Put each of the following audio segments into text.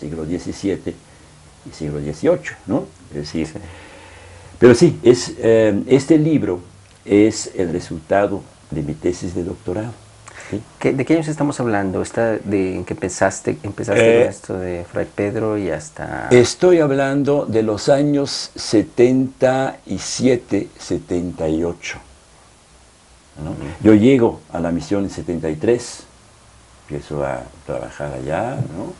siglo XVII y siglo XVIII, ¿no? Es decir, sí. Pero sí, este libro es el resultado de mi tesis de doctorado. ¿Sí? ¿De qué años estamos hablando? ¿En que empezaste con esto de Fray Pedro y hasta...? Estoy hablando de los años 77, 78. ¿No? Yo llego a la misión en 73, empiezo a trabajar allá, ¿no?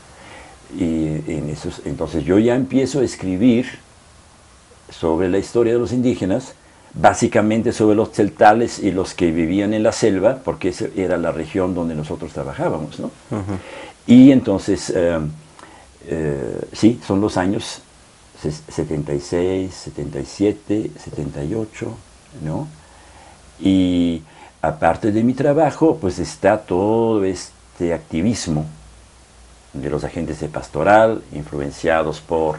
Y entonces yo ya empiezo a escribir sobre la historia de los indígenas, básicamente sobre los tzeltales y los que vivían en la selva, porque esa era la región donde nosotros trabajábamos, ¿no? Y entonces, sí, son los años 76, 77, 78, ¿no? Y aparte de mi trabajo, pues está todo este activismo de los agentes de pastoral, influenciados por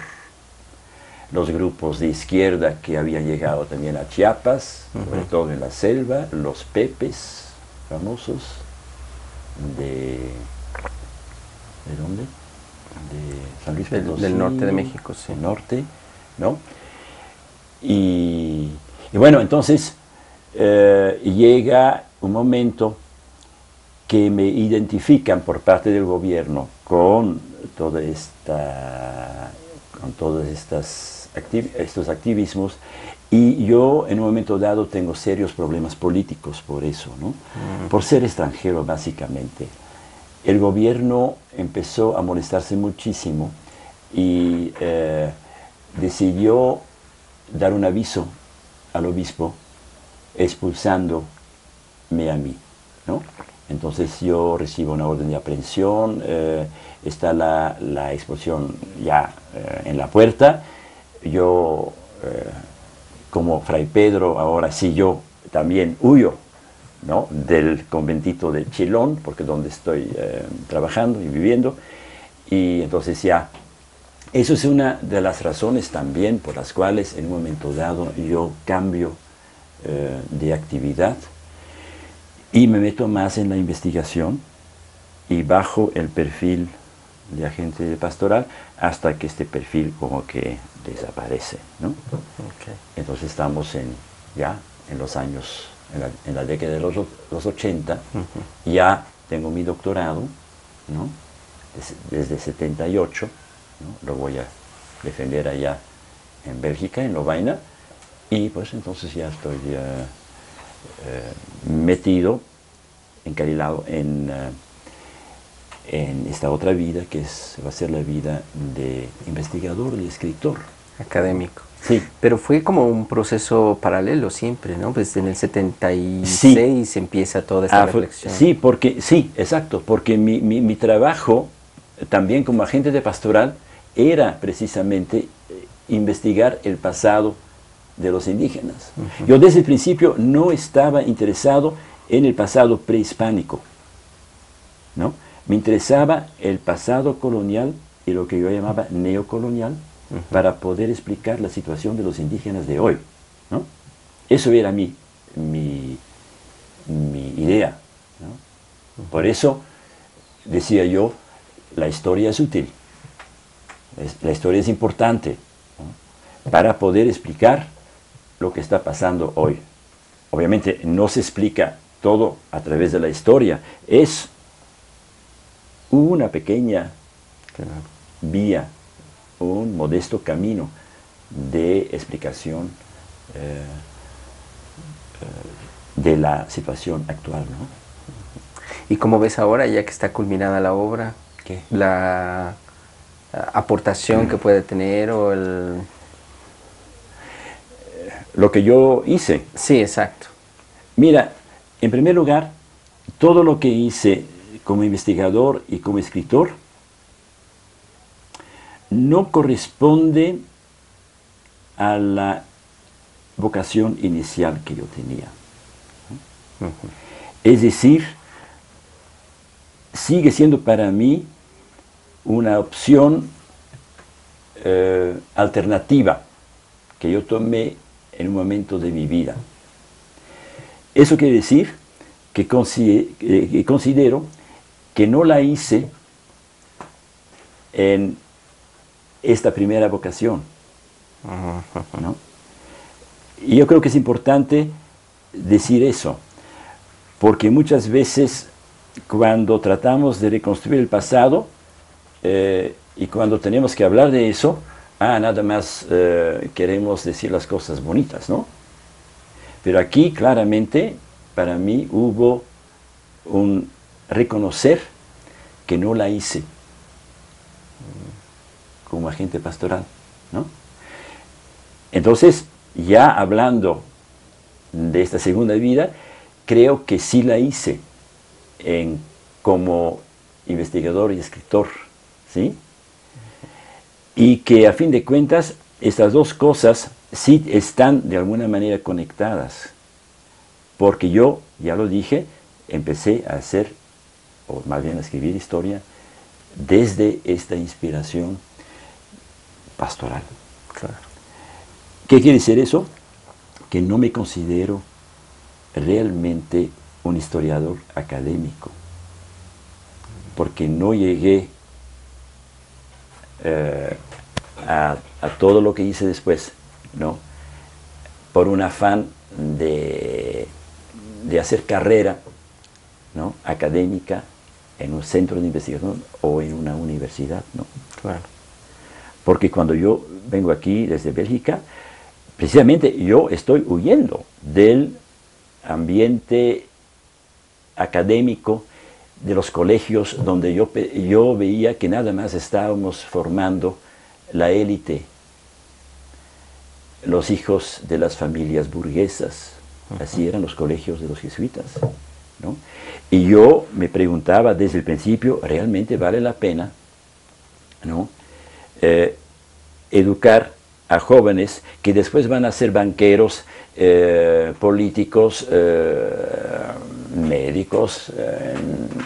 los grupos de izquierda que habían llegado también a Chiapas, sobre todo en la selva, los pepes famosos, ¿de dónde? De San Luis Potosí, del norte de México, sí. Del norte, ¿no? Y bueno, entonces llega un momento que me identifican por parte del gobierno con todos estos activismos, y yo en un momento dado tengo serios problemas políticos por eso, ¿no? Por ser extranjero, básicamente. El gobierno empezó a molestarse muchísimo y decidió dar un aviso al obispo expulsándome a mí, ¿no? Entonces yo recibo una orden de aprehensión, está la expulsión ya en la puerta. Yo, como Fray Pedro, ahora sí yo también huyo, ¿no?, del conventito de Chilón, porque es donde estoy trabajando y viviendo, y entonces ya, eso es una de las razones también por las cuales en un momento dado yo cambio de actividad y me meto más en la investigación y bajo el perfil de agente de pastoral hasta que este perfil como que desaparece, ¿no? Okay. Entonces estamos ya en los años, en la década de los 80, ya tengo mi doctorado, ¿no?, desde 78, ¿no? Lo voy a defender allá en Bélgica, en Lovaina, y pues entonces ya estoy metido, encarrilado en esta otra vida que va a ser la vida de investigador y escritor. Académico. Sí. Pero fue como un proceso paralelo siempre, ¿no? Pues en el 76 sí. Empieza toda esta reflexión. Sí, exacto, porque mi trabajo también como agente de pastoral era precisamente investigar el pasado de los indígenas. Yo desde el principio no estaba interesado en el pasado prehispánico, ¿no? Me interesaba el pasado colonial y lo que yo llamaba neocolonial para poder explicar la situación de los indígenas de hoy, ¿no? Eso era mi idea, ¿no? Por eso decía yo, la historia es útil, la historia es importante, ¿no?, para poder explicar lo que está pasando hoy. Obviamente no se explica todo a través de la historia, es una pequeña vía, un modesto camino de explicación de la situación actual, ¿no? ¿Y cómo ves ahora, ya que está culminada la obra, ¿qué? La aportación que puede tener o lo que yo hice? Sí, exacto. Mira, en primer lugar, todo lo que hice como investigador y como escritor no corresponde a la vocación inicial que yo tenía. Es decir, sigue siendo para mí una opción alternativa que yo tomé en un momento de mi vida. Eso quiere decir que considero que no la hice en esta primera vocación, ¿no? Y yo creo que es importante decir eso, porque muchas veces cuando tratamos de reconstruir el pasado y cuando tenemos que hablar de eso, nada más queremos decir las cosas bonitas, ¿no? Pero aquí claramente para mí hubo un reconocer que no la hice como agente pastoral, ¿no? Entonces, ya hablando de esta segunda vida, creo que sí la hice como investigador y escritor, ¿sí? Y que a fin de cuentas, estas dos cosas sí están de alguna manera conectadas, porque yo, ya lo dije, empecé a hacer, o más bien a escribir historia, desde esta inspiración pastoral. Claro. ¿Qué quiere decir eso? Que no me considero realmente un historiador académico, porque no llegué a todo lo que hice después, ¿no? Por un afán de hacer carrera, ¿no? Académica en un centro de investigación o en una universidad, ¿no? Claro. Porque cuando yo vengo aquí desde Bélgica, precisamente yo estoy huyendo del ambiente académico de los colegios donde yo veía que nada más estábamos formando la élite, los hijos de las familias burguesas. Así eran los colegios de los jesuitas, ¿no? Y yo me preguntaba desde el principio, ¿realmente vale la pena, ¿no? Educar a jóvenes que después van a ser banqueros, políticos, médicos,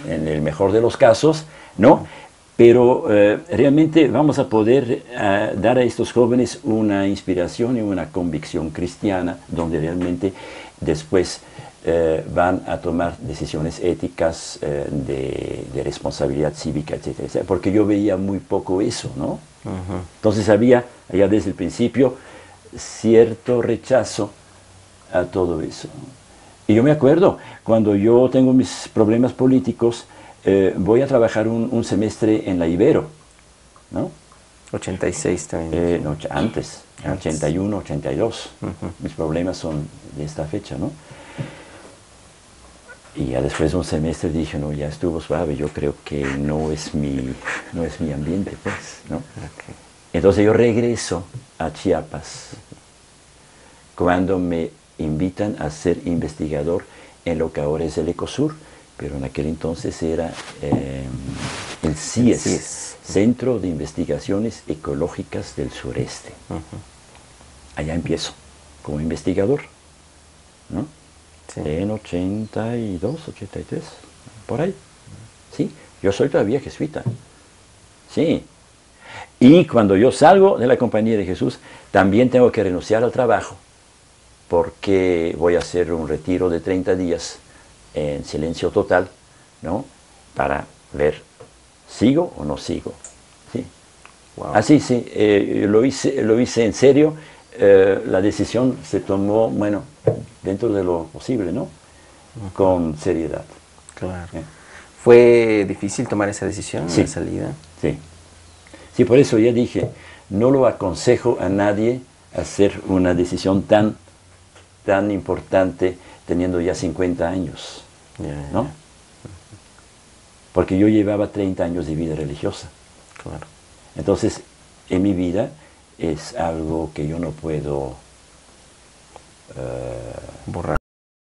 en el mejor de los casos, ¿no? Pero realmente vamos a poder dar a estos jóvenes una inspiración y una convicción cristiana, donde realmente después van a tomar decisiones éticas, de responsabilidad cívica, etcétera, etcétera, porque yo veía muy poco eso, ¿no? Entonces había, ya desde el principio, cierto rechazo a todo eso. Y yo me acuerdo, cuando yo tengo mis problemas políticos, voy a trabajar un semestre en la Ibero, ¿no? 86 también. No, antes, 81, 82. Mis problemas son de esta fecha, ¿no? Y ya después de un semestre dije, no, ya estuvo suave, yo creo que no es mi ambiente, pues, ¿no? Okay. Entonces yo regreso a Chiapas cuando me invitan a ser investigador en lo que ahora es el Ecosur, pero en aquel entonces era el CIES, Centro de Investigaciones Ecológicas del Sureste. Allá empiezo como investigador, ¿no? Sí. En 82, 83, por ahí. Sí, yo soy todavía jesuita. Sí. Y cuando yo salgo de la Compañía de Jesús, también tengo que renunciar al trabajo, porque voy a hacer un retiro de 30 días en silencio total, ¿no? Para ver, ¿sigo o no sigo? Sí. Wow. Así, sí, lo hice en serio. La decisión se tomó, bueno, dentro de lo posible, ¿no? Con seriedad. Claro. ¿Fue difícil tomar esa decisión, sí, la salida? Sí. Sí, por eso ya dije, no lo aconsejo a nadie hacer una decisión tan importante teniendo ya 50 años, ¿no? Porque yo llevaba 30 años de vida religiosa. Claro. Entonces, en mi vida es algo que yo no puedo borrar.